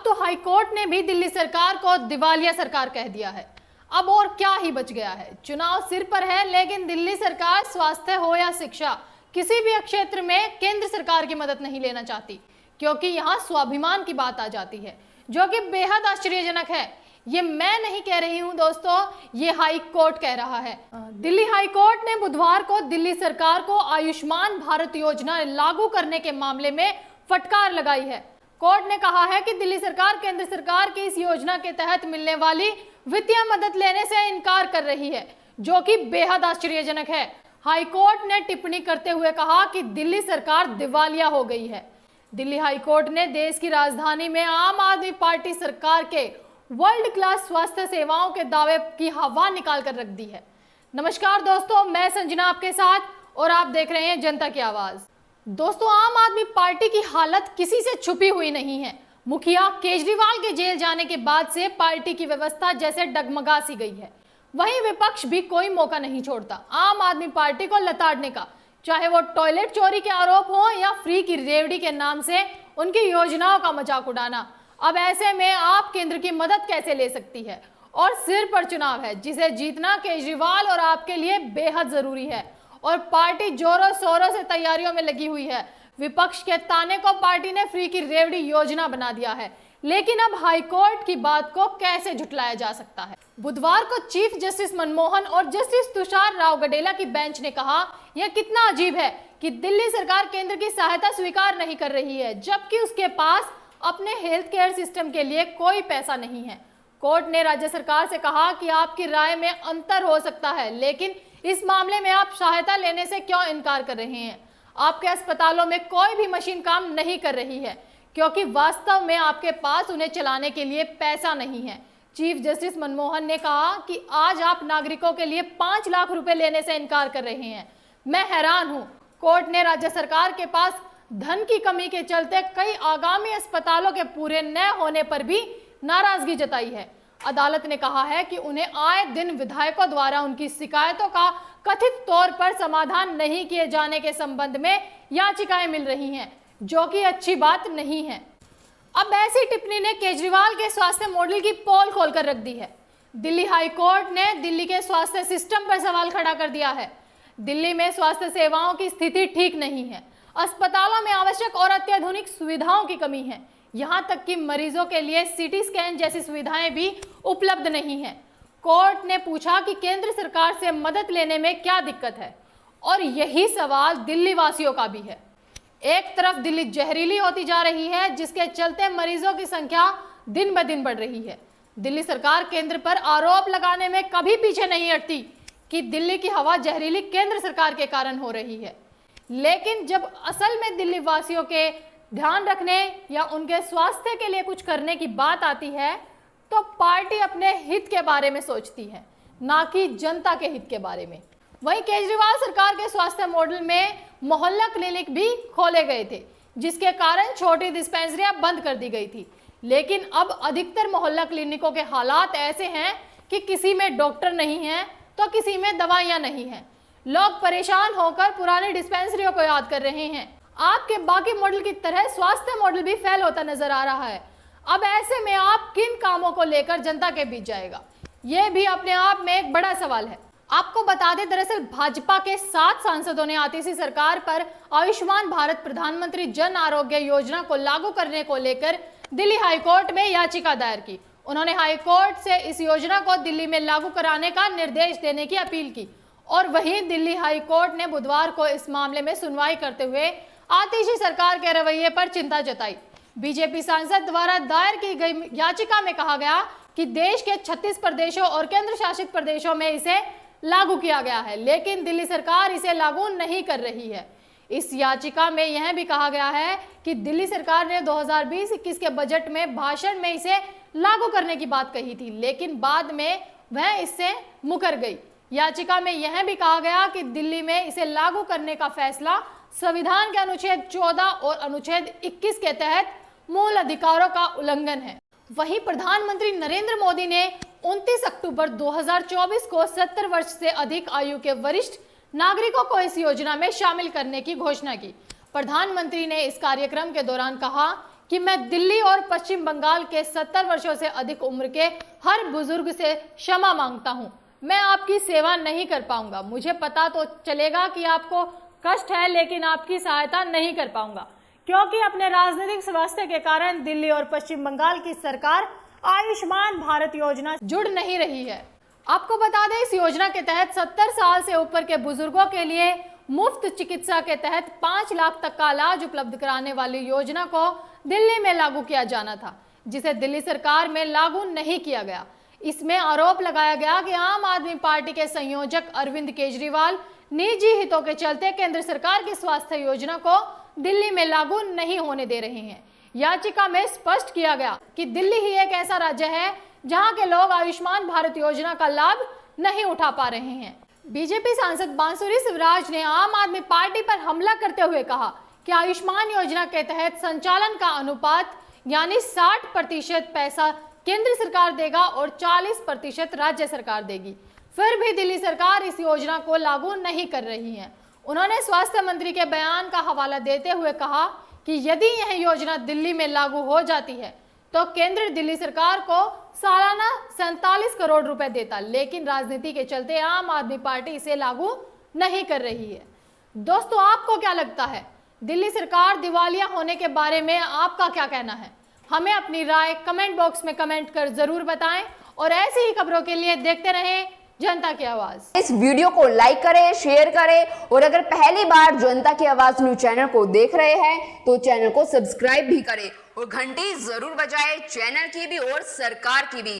तो हाईकोर्ट ने भी दिल्ली सरकार को दिवालिया सरकार कह दिया है। अब और क्या ही बच गया है। चुनाव सिर पर है, लेकिन दिल्ली सरकार स्वास्थ्य हो या शिक्षा, किसी भी क्षेत्र में केंद्र सरकार की मदद नहीं लेना चाहती, क्योंकि यहाँ स्वाभिमान की बात आ जाती है, जो कि बेहद आश्चर्यजनक है। ये मैं नहीं कह रही हूँ दोस्तों, ये हाई कोर्ट कह रहा है। दिल्ली हाई कोर्ट ने बुधवार को दिल्ली सरकार को आयुष्मान भारत योजना लागू करने के मामले में फटकार लगाई है। कोर्ट ने कहा है कि दिल्ली सरकार केंद्र सरकार की इस योजना के तहत मिलने वाली वित्तीय मदद लेने से इनकार कर रही है, जो कि बेहद आश्चर्यजनक है। हाई कोर्ट ने टिप्पणी करते हुए कहा कि दिल्ली सरकार दिवालिया हो गई है। दिल्ली हाई कोर्ट ने देश की राजधानी में आम आदमी पार्टी सरकार के वर्ल्ड क्लास स्वास्थ्य सेवाओं के दावे की हवा निकाल कर रख दी है। नमस्कार दोस्तों, मैं संजना आपके साथ और आप देख रहे हैं जनता की आवाज। दोस्तों, आम आदमी पार्टी की हालत किसी से छुपी हुई नहीं है। मुखिया केजरीवाल के जेल जाने के बाद से पार्टी की व्यवस्था जैसे डगमगा सी गई है। वहीं विपक्ष भी कोई मौका नहीं छोड़ता आम आदमी पार्टी को लताड़ने का, चाहे वो टॉयलेट चोरी के आरोप हो या फ्री की रेवड़ी के नाम से उनकी योजनाओं का मजाक उड़ाना। अब ऐसे में आप केंद्र की मदद कैसे ले सकती है? और सिर पर चुनाव है जिसे जीतना केजरीवाल और आपके लिए बेहद जरूरी है, और पार्टी जोरों शोरों से तैयारियों में लगी हुई है। विपक्ष के ताने को पार्टी ने फ्री की रेवड़ी योजना बना दिया है, लेकिन अब हाईकोर्ट की बात को कैसे झुटलाया जा सकता है? बुधवार को चीफ जस्टिस मनमोहन और जस्टिस तुषार राव गडेला की बेंच ने कहा, यह कितना अजीब है कि दिल्ली सरकार केंद्र की सहायता स्वीकार नहीं कर रही है, जबकि उसके पास अपने हेल्थ केयर सिस्टम के लिए कोई पैसा नहीं है। कोर्ट ने राज्य सरकार से कहा कि आपकी राय में अंतर हो सकता है, लेकिन इस मामले में आप सहायता लेने से क्यों इनकार कर रहे हैं? आपके अस्पतालों में कोई भी मशीन काम नहीं कर रही है, क्योंकि वास्तव में आपके पास उन्हें चलाने के लिए पैसा नहीं है। चीफ जस्टिस मनमोहन ने कहा कि आज आप नागरिकों के लिए 5 लाख रुपए लेने से इनकार कर रहे हैं। मैं हैरान हूं। कोर्ट ने राज्य सरकार के पास धन की कमी के चलते कई आगामी अस्पतालों के पूरे न होने पर भी नाराजगी जताई है। अदालत ने कहा है कि उन्हें आए दिन विधायकों द्वारा उनकी शिकायतों का कथित तौर पर समाधान नहीं किए जाने के संबंध में याचिकाएं मिल रही हैं, जो कि अच्छी बात नहीं है। अब ऐसी टिप्पणी ने केजरीवाल के स्वास्थ्य मॉडल की पोल खोलकर रख दी है। दिल्ली हाई कोर्ट ने दिल्ली के स्वास्थ्य सिस्टम पर सवाल खड़ा कर दिया है। दिल्ली में स्वास्थ्य सेवाओं की स्थिति ठीक नहीं है। अस्पतालों में आवश्यक और अत्याधुनिक सुविधाओं की कमी है। यहाँ तक कि मरीजों के लिए सीटी स्कैन जैसी सुविधाएं भी उपलब्ध नहीं है। कोर्ट ने पूछा कि केंद्र सरकार से मदद लेने में क्या दिक्कत है, और यही सवाल दिल्ली वासियों का भी है। एक तरफ दिल्ली जहरीली होती जा रही है, जिसके चलते मरीजों की संख्या दिन ब दिन बढ़ रही है। दिल्ली सरकार केंद्र पर आरोप लगाने में कभी पीछे नहीं हटती कि दिल्ली की हवा जहरीली केंद्र सरकार के कारण हो रही है, लेकिन जब असल में दिल्ली वासियों के ध्यान रखने या उनके स्वास्थ्य के लिए कुछ करने की बात आती है, तो पार्टी अपने हित के बारे में सोचती है, ना कि जनता के हित के बारे में। वहीं केजरीवाल सरकार के स्वास्थ्य मॉडल में मोहल्ला क्लिनिक भी खोले गए थे, जिसके कारण छोटी डिस्पेंसरियां बंद कर दी गई थी। लेकिन अब अधिकतर मोहल्ला क्लिनिकों के हालात ऐसे हैं कि किसी में डॉक्टर नहीं है तो किसी में दवाइयां नहीं है। लोग परेशान होकर पुरानी डिस्पेंसरियों को याद कर रहे हैं। आपके बाकी मॉडल की तरह स्वास्थ्य मॉडल भी फेल होता नजर आ रहा है। अब ऐसे में आप किन कामों को लेकर जनता के बीच जाएगा, यह भी अपने आप में एक बड़ा सवाल है। आपको बता दें, दरअसल भाजपा के 7 सांसदों ने आतिशी सरकार पर आयुष्मान भारत प्रधानमंत्री जन आरोग्य योजना को लागू करने को लेकर दिल्ली हाईकोर्ट में याचिका दायर की। उन्होंने हाईकोर्ट से इस योजना को दिल्ली में लागू कराने का निर्देश देने की अपील की, और वहीं दिल्ली हाईकोर्ट ने बुधवार को इस मामले में सुनवाई करते हुए आतिशी सरकार के रवैये पर चिंता जताई। बीजेपी सांसद द्वारा दायर की गई याचिका में कहा गया कि देश के 36 प्रदेशों और केंद्र शासित प्रदेशों में इसे लागू किया गया है, लेकिन दिल्ली सरकार इसे लागू नहीं कर रही है। इस याचिका में यह भी कहा गया है कि दिल्ली सरकार ने 2020-21 के बजट में भाषण में इसे लागू करने की बात कही थी, लेकिन बाद में वह इससे मुकर गई। याचिका में यह भी कहा गया कि दिल्ली में इसे लागू करने का फैसला संविधान के अनुच्छेद 14 और अनुच्छेद 21 के तहत मूल अधिकारों का उल्लंघन है। वहीं प्रधानमंत्री नरेंद्र मोदी ने 29 अक्टूबर 2024 को 70 वर्ष से अधिक आयु के वरिष्ठ नागरिकों को इस योजना में शामिल करने की घोषणा की। प्रधानमंत्री ने इस कार्यक्रम के दौरान कहा कि मैं दिल्ली और पश्चिम बंगाल के 70 वर्षों से अधिक उम्र के हर बुजुर्ग से क्षमा मांगता हूं। मैं आपकी सेवा नहीं कर पाऊंगा। मुझे पता तो चलेगा कि आपको कष्ट है, लेकिन आपकी सहायता नहीं कर पाऊंगा, क्योंकि अपने राजनीतिक स्वास्थ्य के कारण दिल्ली और पश्चिम बंगाल की सरकार आयुष्मान भारत योजना जुड़ नहीं रही है। आपको बता दें, इस योजना के तहत 70 साल से ऊपर के बुजुर्गों के लिए मुफ्त चिकित्सा के तहत 5 लाख तक का इलाज उपलब्ध कराने वाली योजना को दिल्ली में लागू किया जाना था, जिसे दिल्ली सरकार में लागू नहीं किया गया। इसमें आरोप लगाया गया कि आम आदमी पार्टी के संयोजक अरविंद केजरीवाल निजी हितों के चलते केंद्र सरकार की स्वास्थ्य योजना को दिल्ली में लागू नहीं होने दे रहे हैं। याचिका में स्पष्ट किया गया कि दिल्ली ही एक ऐसा राज्य है जहां के लोग आयुष्मान भारत योजना का लाभ नहीं उठा पा रहे हैं। बीजेपी सांसद बांसुरी शिवराज ने आम आदमी पार्टी पर हमला करते हुए कहा कि आयुष्मान योजना के तहत संचालन का अनुपात यानी 60% पैसा केंद्र सरकार देगा और 40% राज्य सरकार देगी। फिर भी दिल्ली सरकार इस योजना को लागू नहीं कर रही है। उन्होंने स्वास्थ्य मंत्री के बयान का हवाला देते हुए कहा कि यदि यह योजना दिल्ली में लागू हो जाती है तो केंद्र दिल्ली सरकार को सालाना 47 करोड़ रुपए देता, लेकिन राजनीति के चलते आम आदमी पार्टी इसे लागू नहीं कर रही है। दोस्तों, आपको क्या लगता है? दिल्ली सरकार दिवालिया होने के बारे में आपका क्या कहना है? हमें अपनी राय कमेंट बॉक्स में कमेंट कर जरूर बताएं और ऐसी ही खबरों के लिए देखते रहें जनता की आवाज। इस वीडियो को लाइक करें, शेयर करें और अगर पहली बार जनता की आवाज न्यूज चैनल को देख रहे हैं तो चैनल को सब्सक्राइब भी करें और घंटी जरूर बजाएं, चैनल की भी और सरकार की भी।